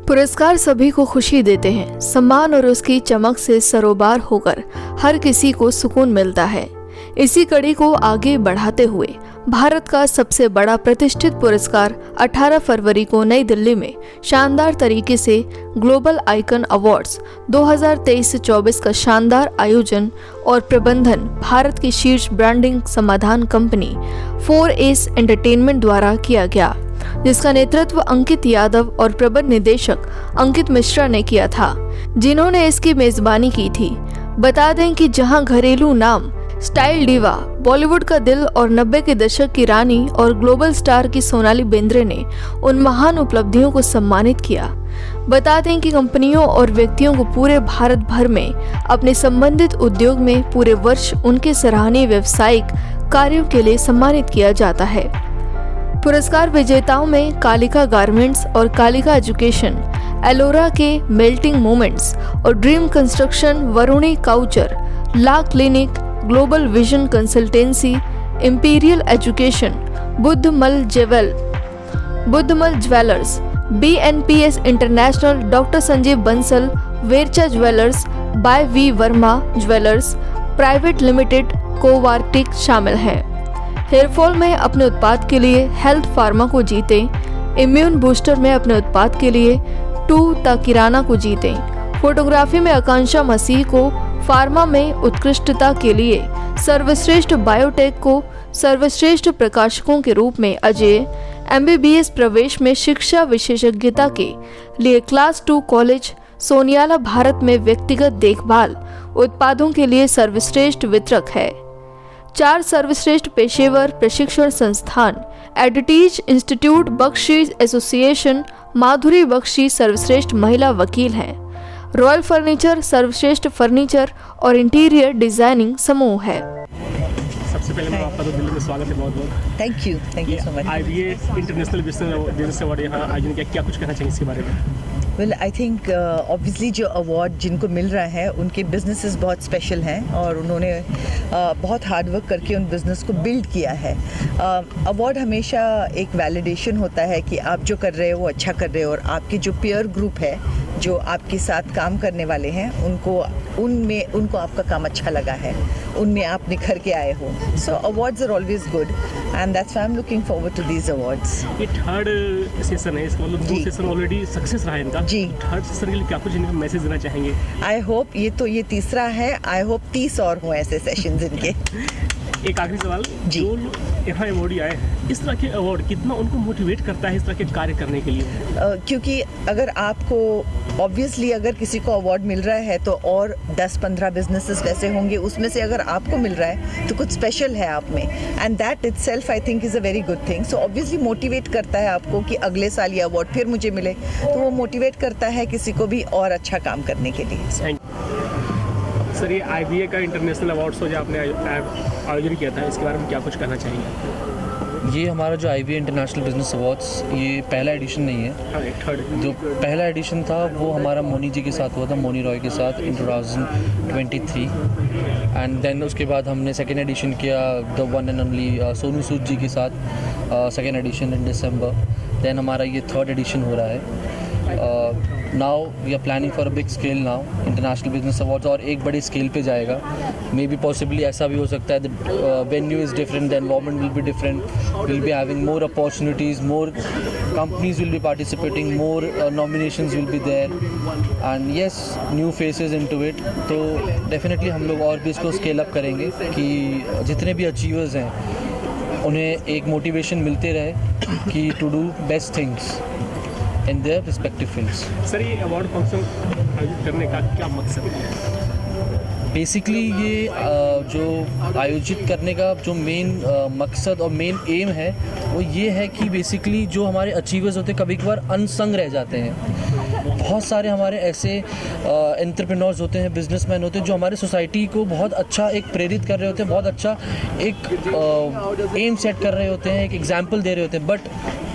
पुरस्कार सभी को खुशी देते हैं। सम्मान और उसकी चमक से सरोबार होकर हर किसी को सुकून मिलता है। इसी कड़ी को आगे बढ़ाते हुए भारत का सबसे बड़ा प्रतिष्ठित पुरस्कार 18 फरवरी को नई दिल्ली में शानदार तरीके से ग्लोबल आइकन अवार्ड्स 2023-24 का शानदार आयोजन और प्रबंधन भारत की शीर्ष ब्रांडिंग समाधान कंपनी 4S एंटरटेनमेंट द्वारा किया गया, जिसका नेतृत्व अंकित यादव और प्रबंध निदेशक अंकित मिश्रा ने किया था, जिन्होंने इसकी मेजबानी की थी। बता दें कि जहां घरेलू नाम स्टाइल डीवा, बॉलीवुड का दिल और 90 के दशक की रानी और ग्लोबल स्टार की सोनाली बेंद्रे ने उन महान उपलब्धियों को सम्मानित किया। बता दें कि कंपनियों और व्यक्तियों को पूरे भारत भर में अपने संबंधित उद्योग में पूरे वर्ष उनके सराहनीय व्यावसायिक कार्यों के लिए सम्मानित किया जाता है। पुरस्कार विजेताओं में कालिका गारमेंट्स और कालिका एजुकेशन, एलोरा के मेल्टिंग मोमेंट्स और dream construction, Varuni couture, la clinic, global vision consultancy, imperial education, Buddhmal jewellers, BNPS international, doctor Sanjeev Bansal, वेरचा jewellers, by V Verma jewellers private limited, कोवार्टिक शामिल हैं। हेयरफॉल में अपने उत्पाद के लिए हेल्थ फार्मा को जीते, इम्यून बूस्टर में अपने उत्पाद के लिए 2 ता किराना को जीते, फोटोग्राफी में आकांक्षा मसीह को, फार्मा में उत्कृष्टता के लिए सर्वश्रेष्ठ बायोटेक को, सर्वश्रेष्ठ प्रकाशकों के रूप में अजय, MBBS प्रवेश में शिक्षा विशेषज्ञता के लिए क्लास 2 कॉलेज, सोनियाला भारत में व्यक्तिगत देखभाल उत्पादों के लिए सर्वश्रेष्ठ वितरक है। 4 सर्वश्रेष्ठ पेशेवर प्रशिक्षण संस्थान, एडिटीज इंस्टीट्यूट, बख्शी एसोसिएशन, माधुरी बख्शी सर्वश्रेष्ठ महिला वकील हैं। रॉयल फर्नीचर सर्वश्रेष्ठ फर्नीचर और इंटीरियर डिजाइनिंग समूह है। सबसे पहले मैं आपका तो दिल्ली में स्वागत है, बहुत बहुत थैंक यू सो मच। ये इंटरनेशनल बिजनेस अवार्ड यहाँ आयोजन किया, क्या कुछ कहना चाहिए इसके बारे में? वेल आई थिंक ऑब्वियसली जो अवार्ड जिनको मिल रहा है उनके बिजनेसेस बहुत स्पेशल हैं और उन्होंने बहुत हार्ड वर्क करके उन बिज़नेस को बिल्ड किया है। अवार्ड हमेशा एक वैलिडेशन होता है कि आप जो कर रहे हो वो अच्छा कर रहे हो और आपके जो पीयर ग्रुप है, जो आपके साथ काम करने वाले हैं, उनको आपका काम अच्छा लगा है, उनमें आप निखर के आए हो। So awards are always good and that's why I am looking forward to these awards. ये थर्ड सेशन है, इसका मतलब 2 सेशन ऑलरेडी सक्सेस रहा है इनका जी। थर्ड सेशन के लिए क्या कुछ इनका मैसेज देना चाहेंगे? आई होप ये तीसरा है, आई होप 30 और हों ऐसे सेशंस इनके। एक आखिरी सवाल, जी। जो यहाँ अवार्डी आए हैं, इस तरह के अवार्ड कितना उनको मोटिवेट करता है इस तरह के कार्य करने के लिए? क्योंकि अगर आपको ऑब्वियसली अगर किसी को अवार्ड मिल रहा है तो और 10-15 बिजनेसेस वैसे होंगे, उसमें से अगर आपको मिल रहा है तो कुछ स्पेशल है आप में, and that itself I think is a very good thing. So obviously motivate करता है आपको कि अगले साल ये अवार्ड फिर मुझे मिले, तो वो मोटिवेट करता है किसी को भी और अच्छा काम करने के लिए। सर, ये IBA का इंटरनेशनल अवार्ड जो आपने आयोजन किया था, इसके बारे में क्या कुछ कहना चाहेंगे? ये हमारा जो IBA इंटरनेशनल बिजनेस अवार्ड्स, ये पहला एडिशन नहीं है। थर्ड जो पहला एडिशन था वो हमारा मोनी जी के साथ हुआ था, मोनी रॉय के साथ इन 2023, एंड देन उसके बाद हमने सेकेंड एडिशन किया the one and only Sonu Sood ji के साथ, second edition in December. Then हमारा ये थर्ड एडिशन हो रहा है। Now we are planning for a big scale now, international business awards और एक बड़े स्केल पे जाएगा। मे बी पॉसिबली ऐसा भी हो सकता है that venue is different, the environment will be different, will be having more opportunities, more companies will be participating, more nominations will be there, and yes new faces into it. तो definitely हम लोग और भी इसको scale up करेंगे कि जितने भी अचीवर्स हैं उन्हें एक मोटिवेशन मिलते रहे कि to do best things in their respective fields. Sir, ये अवार्ड फंक्शन आयोजित करने का क्या मकसद है? बेसिकली ये जो आयोजित करने का जो मेन मकसद और मेन एम है वो ये है कि बेसिकली जो हमारे अचीवर्स होते हैं कभी कभार अनसंग रह जाते हैं। बहुत सारे हमारे ऐसे एंटरप्रेन्योर्स होते हैं, बिजनेसमैन होते हैं जो हमारे सोसाइटी को बहुत अच्छा एक प्रेरित कर रहे होते हैं, बहुत अच्छा एक एम सेट कर रहे होते हैं, एक एग्जाम्पल दे रहे होते हैं, बट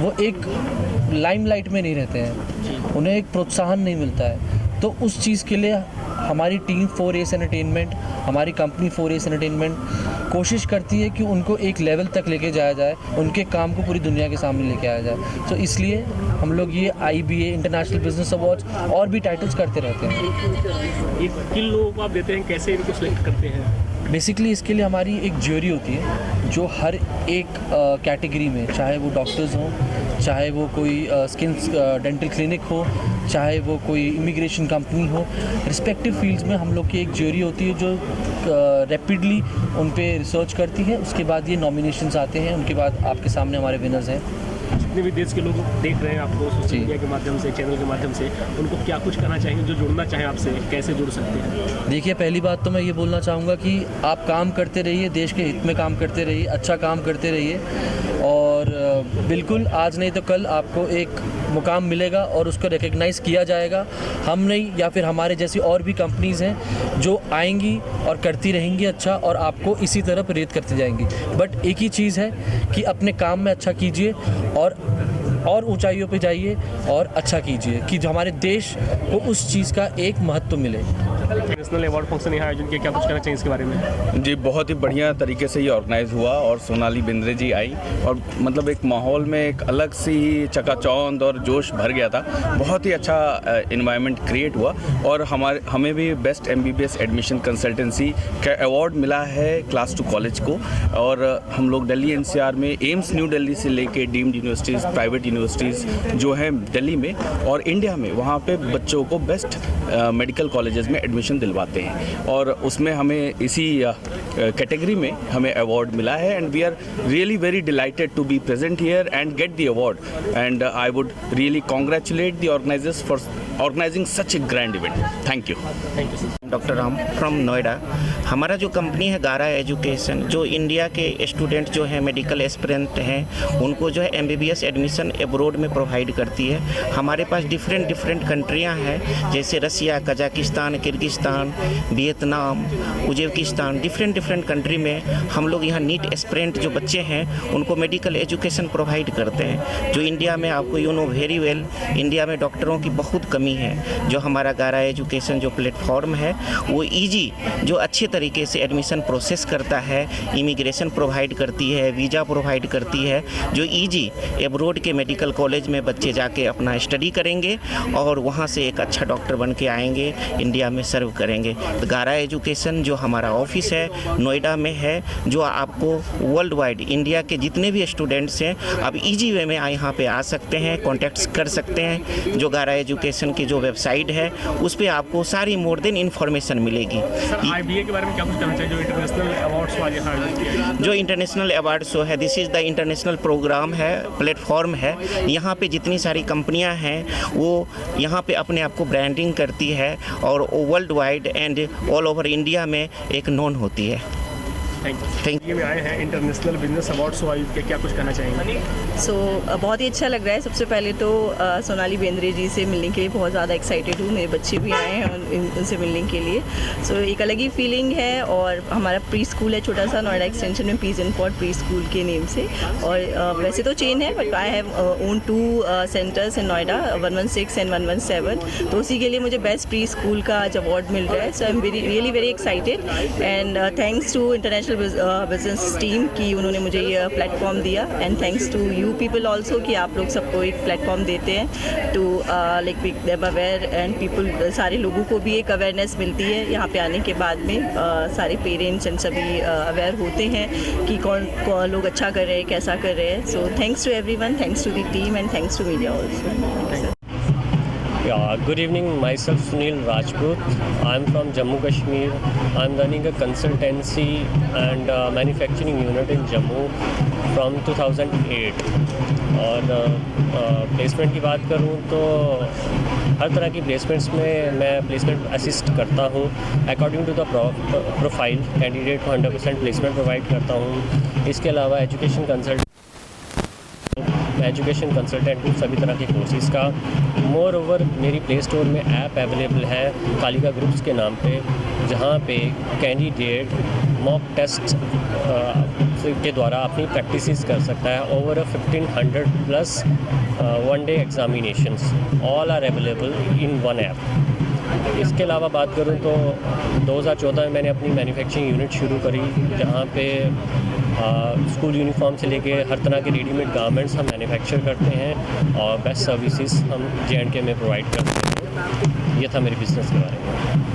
वो एक लाइमलाइट में नहीं रहते हैं, उन्हें एक प्रोत्साहन नहीं मिलता है। तो उस चीज़ के लिए हमारी टीम 4Ace एंटरटेनमेंट, हमारी कंपनी 4Ace एंटरटेनमेंट कोशिश करती है कि उनको एक लेवल तक लेके जाया जाए, उनके काम को पूरी दुनिया के सामने लेके आया जाए। तो इसलिए हम लोग ये IBA इंटरनेशनल बिजनेस अवार्ड्स और भी टाइटल्स करते रहते हैं। ये किन लोगों को आप देते हैं, कैसे इनको सेलेक्ट करते हैं? बेसिकली इसके लिए हमारी एक ज्यूरी होती है जो हर एक कैटेगरी में, चाहे वो डॉक्टर्स हों, चाहे वो कोई स्किन डेंटल क्लिनिक हो, चाहे वो कोई इमिग्रेशन कंपनी हो, रिस्पेक्टिव फील्ड्स में हम लोग की एक ज्यूरी होती है जो रैपिडली उन पे रिसर्च करती है। उसके बाद ये नॉमिनेशंस आते हैं, उनके बाद आपके सामने हमारे विनर्स हैं। जितने भी देश के लोग देख रहे हैं आपको सोशल मीडिया के माध्यम से, चैनल के माध्यम से, उनको क्या कुछ करना चाहेंगे? जो जुड़ना चाहें आपसे कैसे जुड़ सकते हैं? देखिए, पहली बात तो मैं ये बोलना चाहूँगा कि आप काम करते रहिए, देश के हित में काम करते रहिए, अच्छा काम करते रहिए और बिल्कुल आज नहीं तो कल आपको एक मुकाम मिलेगा और उसको रिकग्नाइज़ किया जाएगा। हम नहीं या फिर हमारे जैसी और भी कंपनीज़ हैं जो आएंगी और करती रहेंगी अच्छा, और आपको इसी तरह प्रेरित करती जाएंगी। बट एक ही चीज़ है कि अपने काम में अच्छा कीजिए और ऊंचाइयों पे जाइए और अच्छा कीजिए कि जो हमारे देश को उस चीज़ का एक महत्व मिले। नेशनल अवार्ड फंक्शन यहाँ आयोजन किया, क्या कुछ कहना चाहिए इसके बारे में? जी, बहुत ही बढ़िया तरीके से ये ऑर्गेनाइज हुआ और सोनाली बेंद्रे जी आई और मतलब एक माहौल में एक अलग सी चकाचौंध और जोश भर गया था। बहुत ही अच्छा इन्वायरमेंट क्रिएट हुआ और हमें भी बेस्ट MBBS एडमिशन कंसल्टेंसी का अवार्ड मिला है क्लास 2 कॉलेज को। और हम लोग दिल्ली NCR में एम्स न्यू दिल्ली से लेके डीम्ड यूनिवर्सिटीज़, प्राइवेट यूनिवर्सिटीज़ जो हैं दिल्ली में और इंडिया में, वहाँ पे बच्चों को बेस्ट मेडिकल कॉलेजेस में एडमिशन दिलवाते हैं और उसमें हमें इसी कैटेगरी में हमें अवार्ड मिला है। And we are really very delighted to be present here and get the award and I would really congratulate the organisers for organising such a grand event. Thank you. Doctor Ram from Noida. हमारा जो company है गारा education, जो India के student जो है medical aspirant हैं उनको जो है MBBS एडमिशन एब्रोड में प्रोवाइड करती है। हमारे पास डिफरेंट कंट्रियां हैं जैसे Russia, Kazakhstan, Kyrgyzstan, Vietnam, Uzbekistan, different country में हम लोग यहाँ नीट एस्पिरेंट जो बच्चे हैं उनको मेडिकल एजुकेशन प्रोवाइड करते हैं। जो इंडिया में आपको you know very well, India में डॉक्टरों की बहुत कमी है। जो हमारा गारा एजुकेशन जो प्लेटफॉर्म है वो ईजी, जो अच्छे तरीके से एडमिशन प्रोसेस करता है, इमिग्रेशन प्रोवाइड करती है, वीज़ा प्रोवाइड करती है, जो ईजी एब्रोड के मेडिकल कॉलेज में बच्चे जाके अपना स्टडी करेंगे और वहाँ से एक अच्छा डॉक्टर बन के आएंगे, इंडिया में सर्व करेंगे। तो गारा एजुकेशन जो हमारा ऑफिस है नोएडा में है, जो आपको वर्ल्ड वाइड इंडिया के जितने भी स्टूडेंट्स हैं अब ईजी वे में यहाँ पे आ सकते हैं, कॉन्टैक्ट कर सकते हैं। जो गारा एजुकेशन की जो वेबसाइट है उस पर आपको सारी मोर देन इन्फॉर्मेशन मिलेगी। IBA के बारे में क्या कुछ कहना चाहिए, जो इंटरनेशनल अवार्ड्स वाले हैं? जो इंटरनेशनल अवार्ड शो है, this is the international programme है, प्लेटफॉर्म है। यहाँ पे जितनी सारी कंपनियाँ हैं वो यहाँ पे अपने आप को ब्रांडिंग करती है और world wide and all over India में एक नोन होती है। Thank you. में आए हैं इंटरनेशनल बिजनेस अवार्ड शो आयोजित किया, क्या कुछ कहना चाहेंगे? बहुत ही अच्छा लग रहा है। सबसे पहले तो सोनाली बेंद्रे जी से मिलने के लिए बहुत ज़्यादा एक्साइटेड हूँ। मेरे बच्चे भी आए हैं उनसे मिलने के लिए। एक अलग ही फीलिंग है। और हमारा प्री स्कूल है छोटा सा नोएडा एक्सटेंशन में, peace and pot pre school के नेम से। और वैसे तो चेन है but I have own 2 centres in Noida, 116 and 117। तो उसी के लिए मुझे बेस्ट प्री स्कूल का आज अवार्ड मिल रहा है। So I am really very excited and thanks to international business team की उन्होंने मुझे ये प्लेटफॉर्म दिया। And thanks to you people also कि आप लोग सबको एक प्लेटफॉर्म देते हैं to like make them aware and people, सारे लोगों को भी एक अवेयरनेस मिलती है। यहाँ पे आने के बाद में सारे पेरेंट्स एंड सभी अवेयर होते हैं कि कौन लोग अच्छा कर रहे हैं, कैसा कर रहे हैं। So thanks to everyone, thanks to the team and thanks to media also. Good evening, myself Sunil Rajput. I'm from Jammu Kashmir. I'm running a consultancy and manufacturing unit in Jammu from 2008. और placement की बात करूँ तो हर तरह की placements में मैं placement assist करता हूँ। According to the profile candidate को 100% प्लेसमेंट प्रोवाइड करता हूँ। इसके अलावा एजुकेशन कंसल्टेंट हूँ सभी तरह के कोर्सेज़ का। मोर ओवर मेरी प्ले स्टोर में ऐप अवेलेबल है कालिका ग्रुप्स के नाम पे, जहाँ पे कैंडिडेट मॉक टेस्ट के द्वारा अपनी प्रैक्टिसेस कर सकता है। Over 1500 plus one day examinations all are available in one app. इसके अलावा बात करूं तो 2014 में मैंने अपनी मैन्युफैक्चरिंग यूनिट शुरू करी, जहां पे स्कूल यूनिफॉर्म से लेके हर तरह के रेडीमेड गारमेंट्स हम मैन्युफैक्चर करते हैं और बेस्ट सर्विसेज हम J&K में प्रोवाइड करते हैं। ये था मेरे बिज़नेस के बारे में।